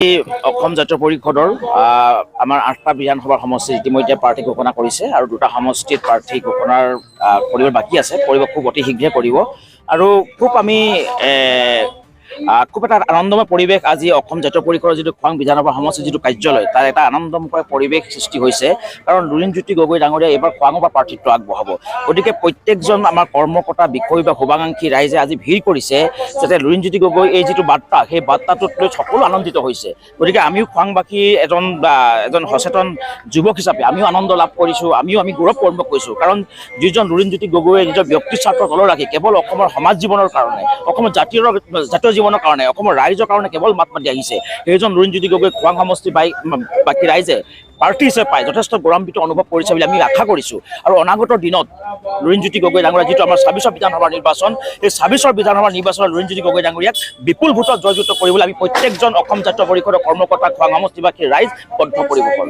অসম জাতীয় পৰিষদৰ আমাৰ 8টা বিধানসভাৰ সমষ্টি ইতিমধ্যে প্ৰাৰ্থী ঘোষণা কৰিছে আৰু 2টা সমষ্টিত প্ৰাৰ্থী ঘোষণাৰ কৰিব বাকী আছে, খুব অতি শীঘ্ৰে কৰিব। আৰু খুব আমি খুব এটা আনন্দময় পৰিৱেশ আজি অসম জাতীয় পৰিষদৰ যিটো খোৱাং বিধানসভা সমষ্টিৰ যিটো কাৰ্যালয় তাৰ এটা আনন্দময় পৰিৱেশ সৃষ্টি হৈছে, কাৰণ লুৰিণজ্যোতি গগৈ ডাঙৰীয়া এইবাৰ খোৱাঙৰ পৰা প্ৰাৰ্থিত্ব আগবঢ়াব। গতিকে প্ৰত্যেকজন আমাৰ কৰ্মকৰ্তা বিষয় বা শুভাকাংক্ষী ৰাইজে আজি ভিৰ কৰিছে যাতে লুৰিণজ্যোতি গগৈ এই যিটো বাৰ্তা সেই বাৰ্তাটোত লৈ সকলো আনন্দিত হৈছে। গতিকে আমিও খোৱাংবাসী এজন সচেতন যুৱক হিচাপে আমিও আনন্দ লাভ কৰিছোঁ, আমি গৌৰৱ অনুভৱ কৰিছোঁ। কাৰণ যিজন লুৰিণজ্যোতি গগৈয়ে নিজৰ ব্যক্তি স্বাৰ্থ তলত ৰাখি কেৱল অসমৰ সমাজ জীৱনৰ কাৰণে, অসমৰ জাতীয় জীৱনৰ কাৰণে, অসমৰ ৰাইজৰ কাৰণে কেৱল মাত মাতি আহিছে, সেইজন লুৰিণজ্যোতি গগৈ খোৱাং সমষ্টি বাকী ৰাইজে প্ৰাৰ্থী হিচাপে পাই যথেষ্ট গৌৰৱান্বিত অনুভৱ কৰিছে বুলি আমি আশা কৰিছোঁ। আৰু অনাগত দিনত লুৰিণজ্যোতি গগৈ ডাঙৰীয়া যিটো আমাৰ 26ৰ বিধানসভাৰ নিৰ্বাচন, সেই 26ৰ বিধানসভাৰ নিৰ্বাচনত লুৰিণজ্যোতি গগৈ ডাঙৰীয়াক বিপুল ভোটত জয়যুক্ত কৰিবলৈ আমি প্ৰত্যেকজন অসম জাতীয় পৰিষদৰ কৰ্মকৰ্তা খোৱাং সমষ্টিবাসী ৰাইজ বদ্ধপৰিকৰ।